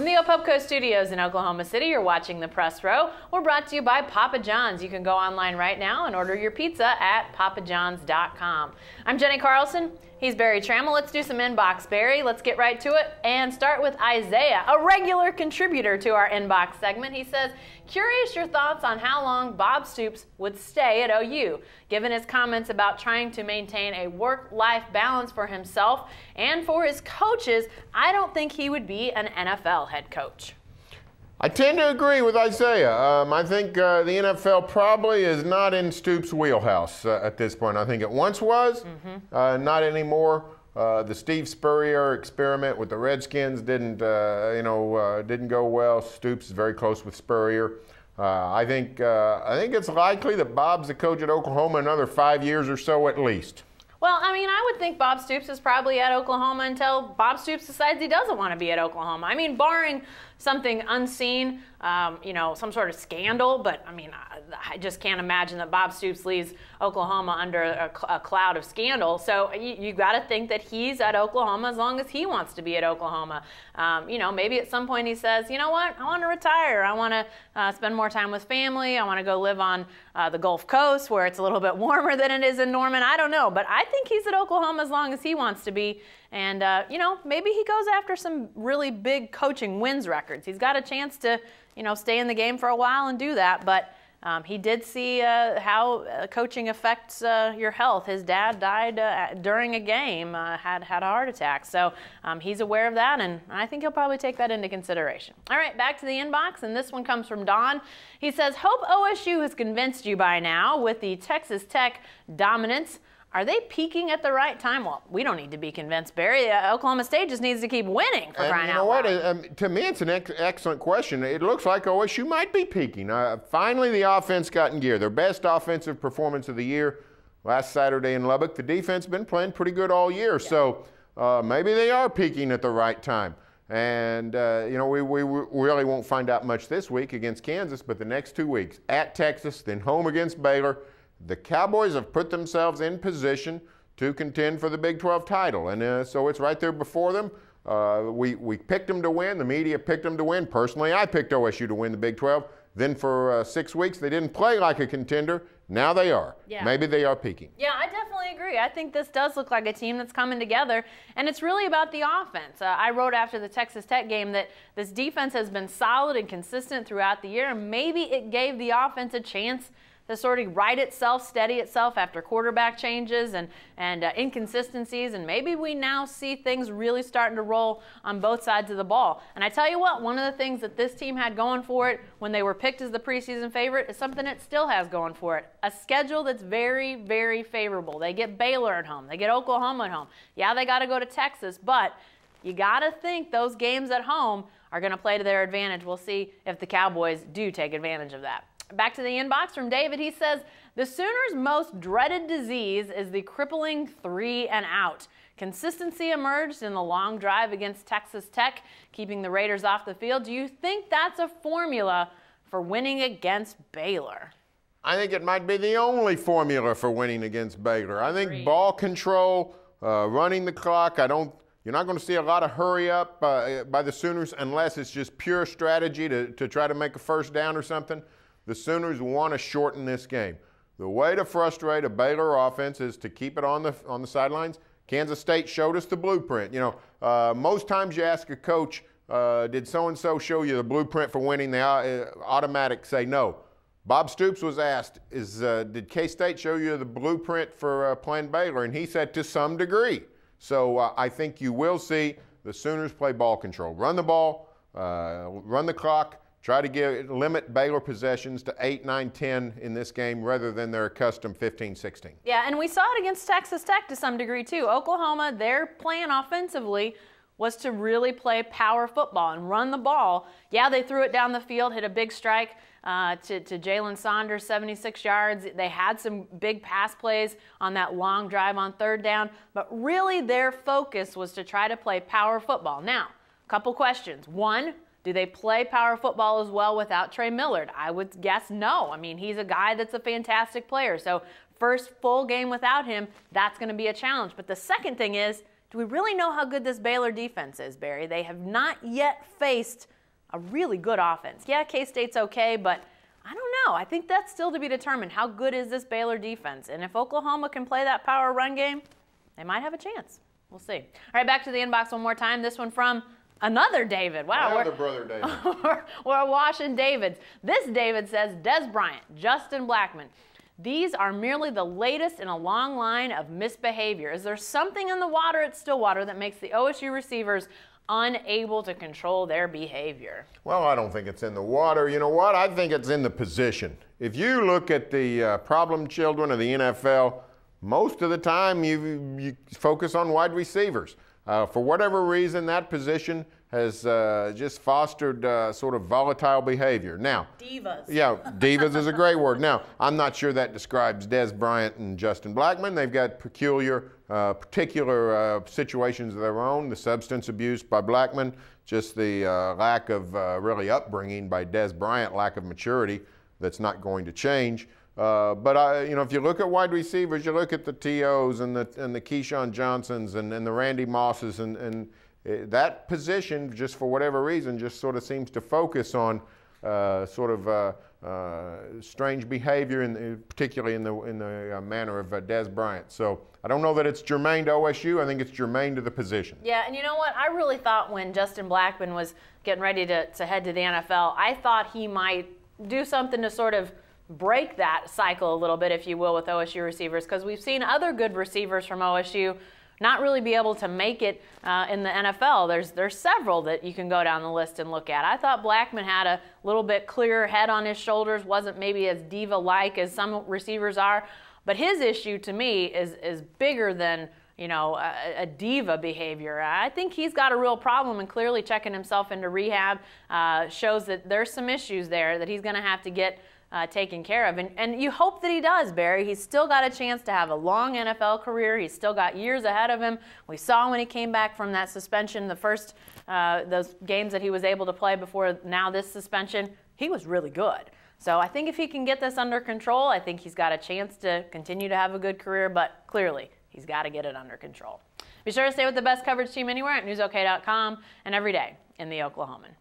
From the Opubco Studios in Oklahoma City, you're watching The Press Row. We're brought to you by Papa John's. You can go online right now and order your pizza at papajohns.com. I'm Jenny Carlson. He's Barry Trammell. Let's do some inbox, Barry. Let's get right to it and start with Isaiah, a regular contributor to our inbox segment. He says, curious your thoughts on how long Bob Stoops would stay at OU. Given his comments about trying to maintain a work-life balance for himself and for his coaches, I don't think he would be an NFL head coach. I tend to agree with Isaiah. I think the NFL probably is not in Stoops' wheelhouse at this point. I think it once was, not anymore. The Steve Spurrier experiment with the Redskins didn't go well. Stoops is very close with Spurrier. I think it's likely that Bob's the coach at Oklahoma another 5 years or so at least. Well, I mean, I would think Bob Stoops is probably at Oklahoma until Bob Stoops decides he doesn't want to be at Oklahoma. I mean, barring something unseen, some sort of scandal, but I mean, I just can't imagine that Bob Stoops leaves Oklahoma under a cloud of scandal. So you got to think that he's at Oklahoma as long as he wants to be at Oklahoma. Maybe at some point he says, you know what, I want to retire. I want to spend more time with family. I want to go live on the Gulf Coast where it's a little bit warmer than it is in Norman. I don't know, but I think he's at Oklahoma as long as he wants to be. And, maybe he goes after some really big coaching wins records. He's got a chance to, stay in the game for a while and do that. But he did see how coaching affects your health. His dad died during a game, had a heart attack. So he's aware of that, and I think he'll probably take that into consideration. All right, back to the inbox, and this one comes from Don. He says, hope OSU has convinced you by now with the Texas Tech dominance. Are they peaking at the right time? Well, we don't need to be convinced, Barry. Oklahoma State just needs to keep winning for crying out loud. You know what? To me, it's an excellent question. It looks like OSU might be peaking. Finally, the offense got in gear. Their best offensive performance of the year last Saturday in Lubbock. The defense has been playing pretty good all year. Yeah. So maybe they are peaking at the right time. And, we really won't find out much this week against Kansas, but the next 2 weeks, at Texas, then home against Baylor. The Cowboys have put themselves in position to contend for the Big 12 title, and so it's right there before them. We picked them to win. The media picked them to win. Personally, I picked OSU to win the Big 12. Then for 6 weeks, they didn't play like a contender. Now they are. Yeah. Maybe they are peaking. Yeah, I definitely agree. I think this does look like a team that's coming together, and it's really about the offense. I wrote after the Texas Tech game that this defense has been solid and consistent throughout the year, and maybe it gave the offense a chance to sort of right itself, steady itself after quarterback changes and inconsistencies, and maybe we now see things really starting to roll on both sides of the ball. And I tell you what, one of the things that this team had going for it when they were picked as the preseason favorite is something it still has going for it, a schedule that's very, very favorable. They get Baylor at home. They get Oklahoma at home. Yeah, they got to go to Texas, but you got to think those games at home are going to play to their advantage. We'll see if the Cowboys do take advantage of that. Back to the inbox from David. He says, the Sooners' most dreaded disease is the crippling 3 and out. Consistency emerged in the long drive against Texas Tech, keeping the Raiders off the field. Do you think that's a formula for winning against Baylor? I think it might be the only formula for winning against Baylor. I think ball control, running the clock, you're not going to see a lot of hurry up by the Sooners unless it's just pure strategy to try to make a first down or something. The Sooners want to shorten this game. The way to frustrate a Baylor offense is to keep it on the sidelines. Kansas State showed us the blueprint. Most times you ask a coach, did so-and-so show you the blueprint for winning? They automatic say no. Bob Stoops was asked, did K-State show you the blueprint for playing Baylor? And he said, to some degree. So I think you will see the Sooners play ball control. Run the ball, run the clock. Try to limit Baylor possessions to 8, 9, 10 in this game rather than their accustomed 15, 16. Yeah, and we saw it against Texas Tech to some degree too. Oklahoma, their plan offensively was to really play power football and run the ball. Yeah, they threw it down the field, hit a big strike to Jalen Saunders, 76 yards. They had some big pass plays on that long drive on third down, but really their focus was to try to play power football. Now, a couple questions. One, do they play power football as well without Trey Millard? I would guess no. I mean, he's a guy that's a fantastic player. So first full game without him, that's going to be a challenge. But the second thing is, do we really know how good this Baylor defense is, Barry? They have not yet faced a really good offense. Yeah, K-State's okay, but I don't know. I think that's still to be determined. How good is this Baylor defense? And if Oklahoma can play that power run game, they might have a chance. We'll see. All right, back to the inbox one more time. This one from another David. Wow. Another brother David. We're washing Davids. This David says, Des Bryant, Justin Blackmon. These are merely the latest in a long line of misbehavior. Is there something in the water at Stillwater that makes the OSU receivers unable to control their behavior? Well, I don't think it's in the water. You know what? I think it's in the position. If you look at the problem children of the NFL, most of the time you focus on wide receivers. For whatever reason, that position has just fostered sort of volatile behavior. Now, divas. Yeah, divas is a great word. Now, I'm not sure that describes Des Bryant and Justin Blackmon. They've got particular situations of their own. The substance abuse by Blackmon, just the lack of really upbringing by Des Bryant, lack of maturity that's not going to change. But you know, if you look at wide receivers, you look at the T.O.s and the Keyshawn Johnsons and the Randy Mosses, and that position, just for whatever reason, just sort of seems to focus on strange behavior, particularly in the manner of Des Bryant. So I don't know that it's germane to OSU. I think it's germane to the position. Yeah, and you know what? I really thought when Justin Blackmon was getting ready to head to the NFL, I thought he might do something to sort of break that cycle a little bit, if you will, with OSU receivers, because we've seen other good receivers from OSU not really be able to make it in the NFL. There's several that you can go down the list and look at. I thought Blackmon had a little bit clearer head on his shoulders, wasn't maybe as diva-like as some receivers are, but his issue to me is bigger than, you know, a diva behavior. I think he's got a real problem, and clearly checking himself into rehab shows that there's some issues there that he's going to have to get taken care of. And you hope that he does, Barry. He's still got a chance to have a long NFL career. He's still got years ahead of him. We saw when he came back from that suspension, the first those games that he was able to play before now this suspension, he was really good. So I think if he can get this under control, I think he's got a chance to continue to have a good career, but clearly he's got to get it under control. Be sure to stay with the best coverage team anywhere at newsok.com and every day in the Oklahoman.